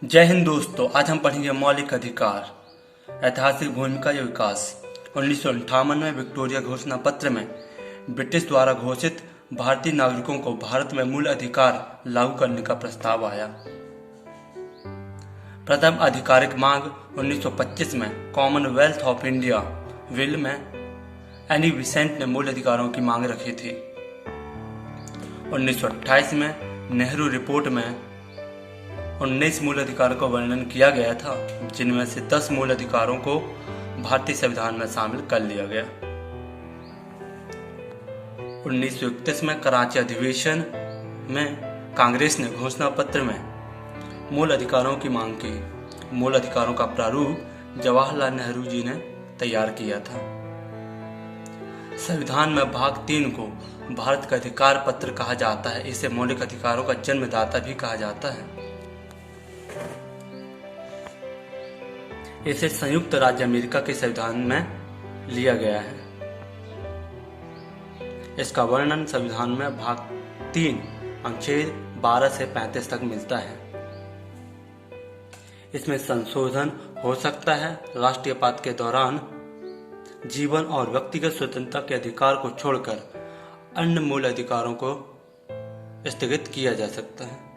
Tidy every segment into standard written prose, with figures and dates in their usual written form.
जय हिंद दोस्तों, आज हम पढ़ेंगे मौलिक अधिकार ऐतिहासिक भूमिका या विकास। 1958 में विक्टोरिया घोषणा पत्र में ब्रिटिश द्वारा घोषित भारतीय नागरिकों को भारत में मूल अधिकार लागू करने का प्रस्ताव आया। प्रथम आधिकारिक मांग 1925 में कॉमनवेल्थ ऑफ इंडिया विल में एनी बेसेंट ने मूल अधिकारों की मांग रखी थी। 1928 में नेहरू रिपोर्ट में 19 मूल अधिकारों का वर्णन किया गया था, जिनमें से 10 मूल अधिकारों को भारतीय संविधान में शामिल कर लिया गया। 1931 में कराची अधिवेशन में कांग्रेस ने घोषणा पत्र में मूल अधिकारों की मांग की। मूल अधिकारों का प्रारूप जवाहरलाल नेहरू जी ने तैयार किया था। संविधान में भाग 3 को भारत का अधिकार पत्र कहा जाता है। इसे मौलिक अधिकारों का जन्मदाता भी कहा जाता है। इसे संयुक्त राज्य अमेरिका के संविधान में लिया गया है। इसका वर्णन संविधान में भाग 3 अनुच्छेद 12 से 35 तक मिलता है। इसमें संशोधन हो सकता है। राष्ट्रीयपात के दौरान जीवन और व्यक्तिगत स्वतंत्रता के अधिकार को छोड़कर अन्य मूल अधिकारों को स्थगित किया जा सकता है।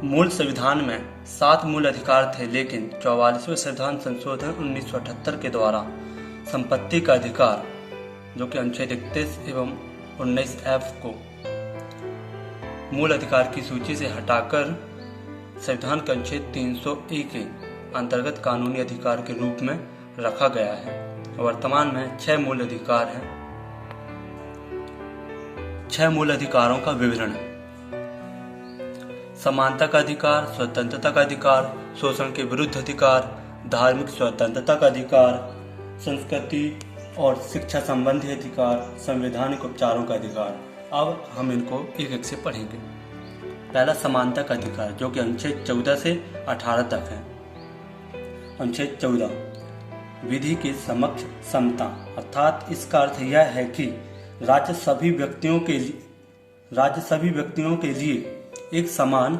मूल संविधान में 7 मूल अधिकार थे, लेकिन 44वें संविधान संशोधन 1978 के द्वारा संपत्ति का अधिकार, जो कि अनुच्छेद 31 एवं 19F को मूल अधिकार की सूची से हटाकर संविधान के अनुच्छेद 300A के अंतर्गत कानूनी अधिकार के रूप में रखा गया है। वर्तमान में 6 मूल अधिकार हैं। 6 मूल अधिकारों का विवरण: समानता का अधिकार, स्वतंत्रता का अधिकार, शोषण के विरुद्ध अधिकार, धार्मिक स्वतंत्रता का अधिकार, संस्कृति और शिक्षा संबंधी अधिकार, संवैधानिक उपचारों का अधिकार। अब हम इनको एक एक से पढ़ेंगे। पहला समानता का अधिकार, जो कि अनुच्छेद 14 से 18 तक है। अनुच्छेद 14 विधि के समक्ष समता, अर्थात इसका अर्थ यह है कि राज्य सभी व्यक्तियों के लिए एक समान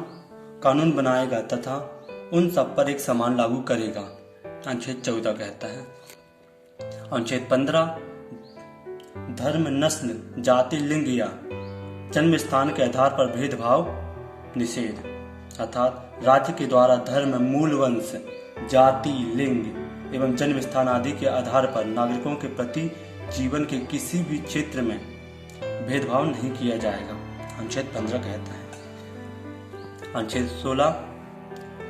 कानून बनाएगा तथा उन सब पर एक समान लागू करेगा, अनुच्छेद 14 कहता है। अनुच्छेद 15 धर्म, नस्ल, जाति, लिंग या जन्म स्थान के आधार पर भेदभाव निषेध, अर्थात राज्य के द्वारा धर्म, मूल वंश, जाति, लिंग एवं जन्म स्थान आदि के आधार पर नागरिकों के प्रति जीवन के किसी भी क्षेत्र में भेदभाव नहीं किया जाएगा, अनुच्छेद 15 कहता है। अनुच्छेद 16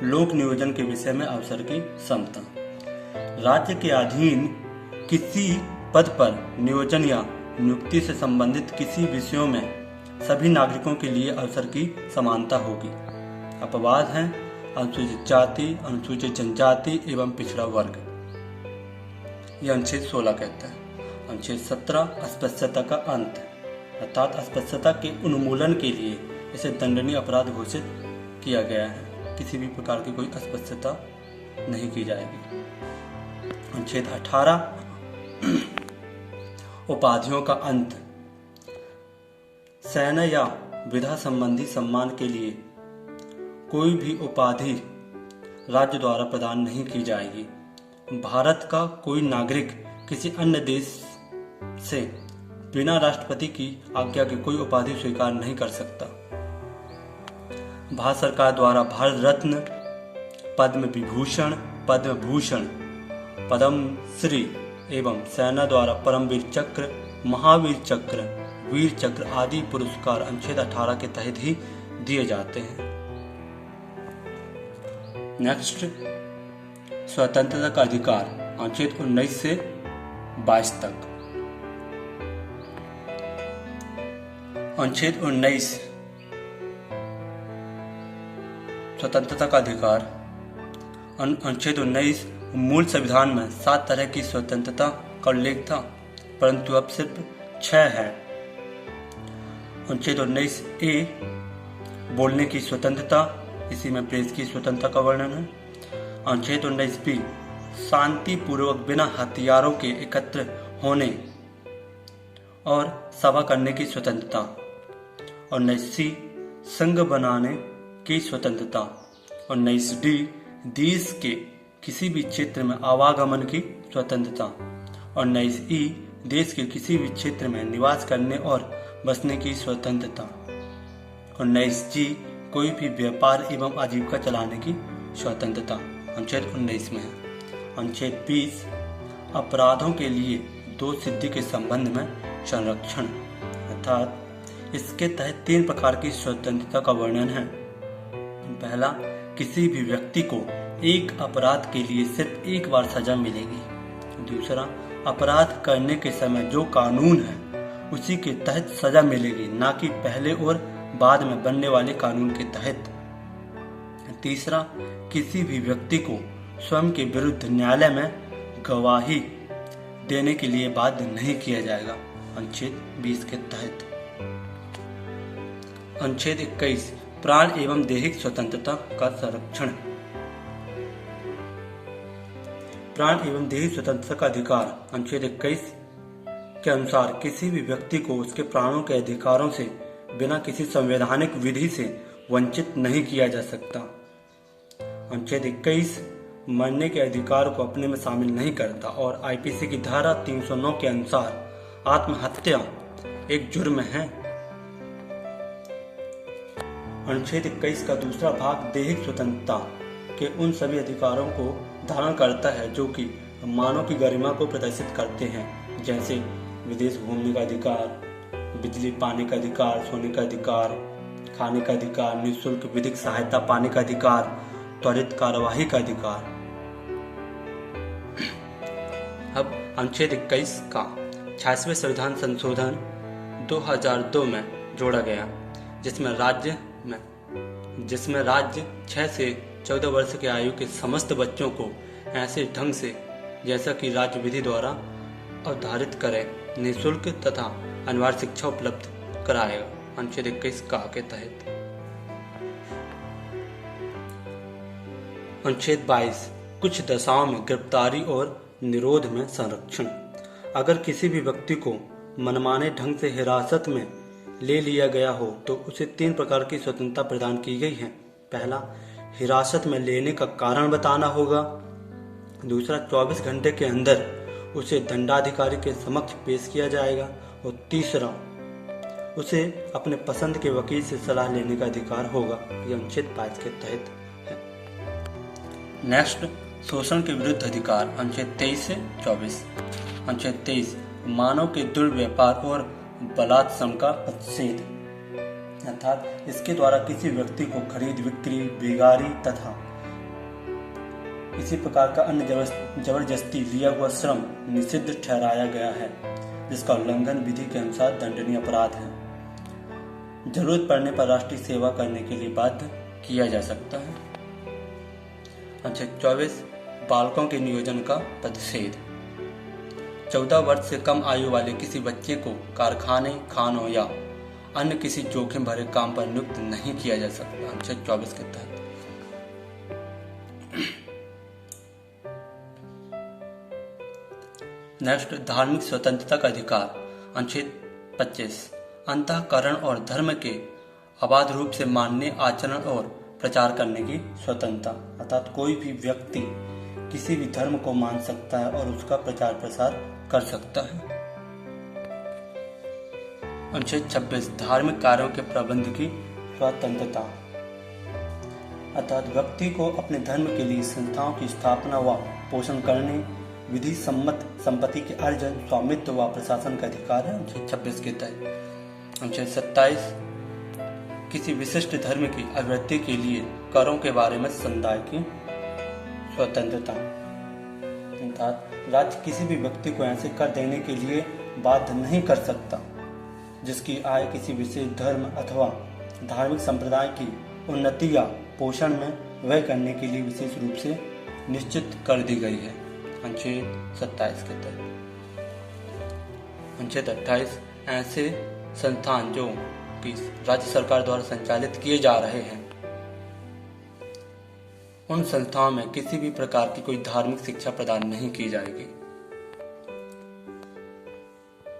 लोक नियोजन के विषय में अवसर की समता, राज्य के अधीन किसी पद पर नियोजन या नियुक्ति से संबंधित किसी विषयों में सभी नागरिकों के लिए अवसर की समानता होगी। अपवाद हैं अनुसूचित जाति, अनुसूचित जनजाति एवं पिछड़ा वर्ग, यह अनुच्छेद 16 कहता है। अनुच्छेद 17 अस्पृश्यता का अंत, अर्थात अस्पृश्यता के उन्मूलन के लिए इसे दंडनीय अपराध घोषित किया गया है। किसी भी प्रकार की कोई अस्पृश्यता नहीं की जाएगी। अनुच्छेद 18 उपाधियों का अंत, सेना या विधा संबंधी सम्मान के लिए कोई भी उपाधि राज्य द्वारा प्रदान नहीं की जाएगी। भारत का कोई नागरिक किसी अन्य देश से बिना राष्ट्रपति की आज्ञा के कोई उपाधि स्वीकार नहीं कर सकता। भारत सरकार द्वारा भारत रत्न, पद्म विभूषण, पद्म भूषण, पद्म श्री एवं सेना द्वारा परमवीर चक्र, महावीर चक्र, वीर चक्र आदि पुरस्कार अनुच्छेद 18 के तहत ही दिए जाते हैं। नेक्स्ट, स्वतंत्रता का अधिकार, अनुच्छेद 19 से 22 तक। अनुच्छेद 19 स्वतंत्रता का अधिकार। अनुच्छेद 19 मूल संविधान में 7 तरह की स्वतंत्रता का उल्लेख था, परंतु अब सिर्फ 6 है। अनुच्छेद 19A बोलने की स्वतंत्रता, इसी में प्रेस की स्वतंत्रता का वर्णन है। अनुच्छेद 19B शांतिपूर्वक बिना हथियारों के एकत्र होने और सभा करने की स्वतंत्रता। और 19C संघ बनाने की स्वतंत्रता और 19D देश के किसी भी क्षेत्र में आवागमन की स्वतंत्रता और 19E देश के किसी भी क्षेत्र में निवास करने और बसने की स्वतंत्रता और 19G कोई भी व्यापार एवं आजीविका चलाने की स्वतंत्रता अनुच्छेद 19 में है। अनुच्छेद 20 अपराधों के लिए दोष सिद्धि के संबंध में संरक्षण अर्थात इसके तहत 3 प्रकार की स्वतंत्रता का वर्णन है। पहला, किसी भी व्यक्ति को एक अपराध के लिए सिर्फ एक बार सजा मिलेगी। दूसरा, अपराध करने के समय जो कानून है उसी के तहत सजा मिलेगी, ना कि पहले और बाद में बनने वाले कानून के तहत। तीसरा, किसी भी व्यक्ति को स्वयं के विरुद्ध न्यायालय में गवाही देने के लिए बाध्य नहीं किया जाएगा, अनुच्छेद 20 के तहत। अनुच्छेद 21 प्राण एवं दैहिक स्वतंत्रता का संरक्षण। प्राण एवं दैहिक स्वतंत्रता का अधिकार अनुच्छेद 21 के अनुसार किसी भी व्यक्ति को उसके प्राणों के अधिकारों से बिना किसी संवैधानिक विधि से वंचित नहीं किया जा सकता। अनुच्छेद 21 मरने के अधिकार को अपने में शामिल नहीं करता और आईपीसी की धारा 309 के अनुसार आत्महत्या एक जुर्म है। अनुच्छेद 21 का दूसरा भाग दैहिक स्वतंत्रता के उन सभी अधिकारों को धारण करता है जो कि मानव की गरिमा को प्रदर्शित करते हैं, जैसे विदेश घूमने का अधिकार, बिजली पाने का अधिकार, सोने का अधिकार, खाने का अधिकार, निःशुल्क विधिक सहायता पाने का अधिकार, त्वरित कार्यवाही का अधिकार। अब अनुच्छेद 21 का 86वें संविधान संशोधन 2002 में जोड़ा गया, जिसमें राज्य 6 से 14 वर्ष की आयु के समस्त बच्चों को ऐसे ढंग से जैसा कि राज्य विधि द्वारा अवधारित करे निःशुल्क तथा अनिवार्य शिक्षा उपलब्ध कराएगा, अनुच्छेद 21 का के तहत। अनुच्छेद 22 कुछ दशाओं में गिरफ्तारी और निरोध में संरक्षण। अगर किसी भी व्यक्ति को मनमाने ढंग से हिरासत में ले लिया गया हो तो उसे 3 प्रकार की स्वतंत्रता प्रदान की गई है। पहला, हिरासत में लेने का कारण बताना होगा। दूसरा, 24 घंटे के अंदर उसे दंडाधिकारी के समक्ष पेश किया जाएगा और तीसरा, उसे अपने पसंद के वकील से सलाह लेने का अधिकार होगा। यह अनुच्छेद 22 के तहत है। नेक्स्ट, शोषण के विरुद्ध अधिकार, अनुच्छेद 23 से 24। अनुच्छेद 23 मानव के दुर्व्यापार और बलात्संग का प्रतिषेध, अर्थात इसके द्वारा किसी व्यक्ति को खरीद बिक्री, बेगारी तथा इसी प्रकार का अन्य जबरदस्ती लिया हुआ श्रम निषिद्ध ठहराया गया है, जिसका उल्लंघन विधि के अनुसार दंडनीय अपराध है। जरूरत पड़ने पर राष्ट्रीय सेवा करने के लिए बाध्य किया जा सकता है। अनुच्छेद 24 बालकों के नियोजन का प्रतिषेध। 14 वर्ष से कम आयु वाले किसी बच्चे को कारखाने, खानों या अन्य किसी जोखिम भरे काम पर नियुक्त नहीं किया जा सकता, अनुच्छेद 24 के तहत। नेक्स्ट, धार्मिक स्वतंत्रता का अधिकार, अनुच्छेद 25 अंतःकरण और धर्म के अबाध रूप से मानने, आचरण और प्रचार करने की स्वतंत्रता, अर्थात कोई भी व्यक्ति किसी भी धर्म को मान सकता है और उसका प्रचार प्रसार कर सकता है। अनुच्छेद 26 धार्मिक कार्यों के प्रबंध की स्वतंत्रता, अर्थात व्यक्ति को अपने धर्म के लिए संस्थाओं की स्थापना व पोषण करने, विधि सम्मत संपत्ति के अर्जन, स्वामित्व व प्रशासन का अधिकार है, अनुच्छेद 26 के तहत। अनुच्छेद 27 किसी विशिष्ट धर्म की अभिवृद्धि के लिए करों के बारे में समुदाय की स्वतंत्रता, अर्थात राज्य किसी भी व्यक्ति को ऐसे कर देने के लिए बाध्य नहीं कर सकता जिसकी आय किसी विशेष धर्म अथवा धार्मिक संप्रदाय की उन्नति या पोषण में व्यय करने के लिए विशेष रूप से निश्चित कर दी गई है, अनुच्छेद 27 के तहत। अनुच्छेद 28 ऐसे संस्थान जो कि राज्य सरकार द्वारा संचालित किए जा रहे हैं, उन संस्थाओं में किसी भी प्रकार की कोई धार्मिक शिक्षा प्रदान नहीं की जाएगी।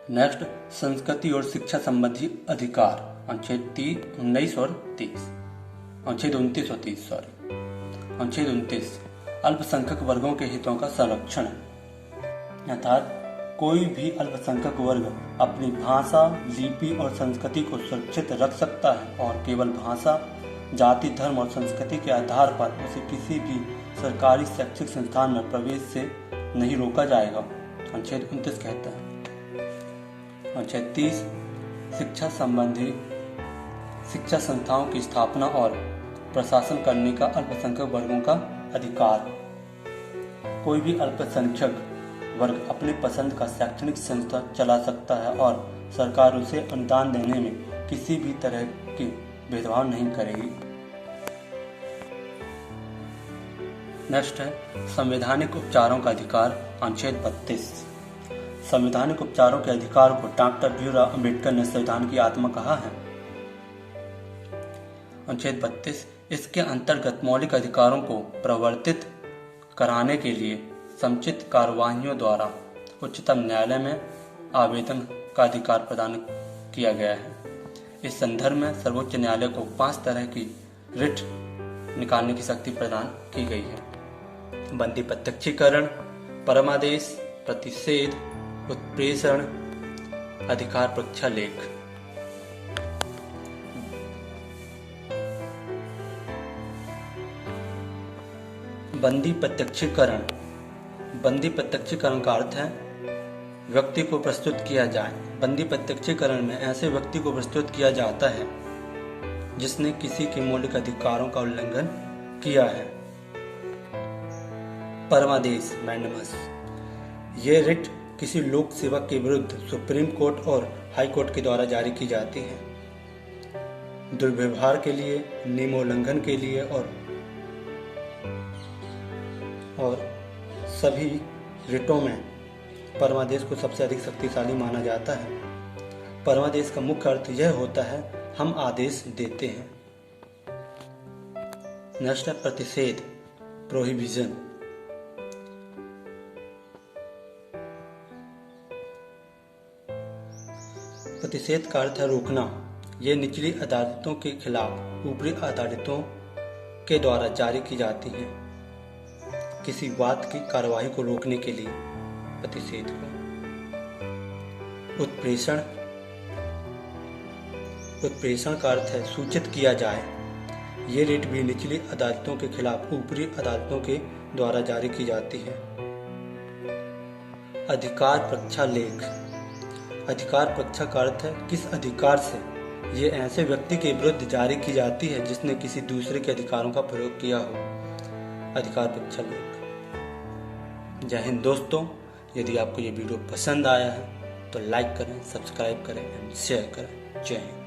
नेक्स्ट, संस्कृति और शिक्षा संबंधी अधिकार, अनुच्छेद 19 और 30, अनुच्छेद 29 और 30 सॉरी। अनुच्छेद 29 अल्पसंख्यक वर्गों के हितों का संरक्षण, अर्थात कोई भी अल्पसंख्यक वर्ग अपनी भाषा, लिपि और संस्कृति को सुरक्षित रख सकता है और केवल भाषा, जाति, धर्म और संस्कृति के आधार पर उसे किसी भी सरकारी शैक्षिक संस्थान में प्रवेश से नहीं रोका जाएगा, अनुच्छेद 29 कहता है। अनुच्छेद 30 शिक्षा संबंधी शिक्षा संस्थाओं की स्थापना और प्रशासन करने का अल्पसंख्यक वर्गों का अधिकार। कोई भी अल्पसंख्यक वर्ग अपनी पसंद का शैक्षणिक संस्था चला सकता है और सरकार उसे अनुदान देने में किसी भी तरह की भेदभाव नहीं करेगी। नेक्स्ट है संवैधानिक उपचारों का अधिकार, अनुच्छेद 32। संवैधानिक उपचारों के अधिकार को डॉक्टर भीमराव अंबेडकर ने संविधान की आत्मा कहा है, अनुच्छेद 32। इसके अंतर्गत मौलिक अधिकारों को प्रवर्तित कराने के लिए समुचित कार्यवाहियों द्वारा उच्चतम न्यायालय में आवेदन का अधिकार प्रदान किया गया है। इस संदर्भ में सर्वोच्च न्यायालय को 5 तरह की रिट निकालने की शक्ति प्रदान की गई है: बंदी प्रत्यक्षीकरण, परमादेश, प्रतिषेध, उत्प्रेषण, अधिकार प्रक्षालेख। बंदी प्रत्यक्षीकरण। बंदी प्रत्यक्षीकरण का अर्थ है व्यक्ति को प्रस्तुत किया जाए। बंदी प्रत्यक्षीकरण में ऐसे व्यक्ति को प्रस्तुत किया जाता है जिसने किसी के मौलिक अधिकारों का उल्लंघन किया है। परमादेश, मैंडेमस। ये रिट किसी लोक सेवक के विरुद्ध सुप्रीम कोर्ट और हाई कोर्ट के द्वारा जारी की जाती है। दुर्व्यवहार के लिए, नियमोल्लंघन के लिए और सभी रिटों में परमादेश को सबसे अधिक शक्तिशाली माना जाता है। परमादेश का मुख्य अर्थ यह होता है हम आदेश देते हैं। नेक्स्ट है प्रतिषेध, प्रोहिबिशन। प्रतिषेध का अर्थ है रोकना। यह निचली अदालतों के खिलाफ ऊपरी अदालतों के द्वारा जारी की जाती है किसी बात की कार्यवाही को रोकने के लिए प्रतिषेध को। उत्प्रेषण। उत्प्रेषण का अर्थ है सूचित किया जाए। ये रिट भी निचली अदालतों के खिलाफ ऊपरी अदालतों के द्वारा जारी की जाती है। अधिकार प्रक्षालेख। अधिकार प्रक्षा का अर्थ है किस अधिकार से ये ऐसे व्यक्ति के विरुद्ध जारी की जाती है जिसने किसी दूसरे के अधिकारों का प्रयोग किया हो। अधिकार प्रक्षालेख। जय हिंद दोस्तों, यदि आपको ये वीडियो पसंद आया है तो लाइक करें, सब्सक्राइब करें एंड शेयर करें। जय हिंद।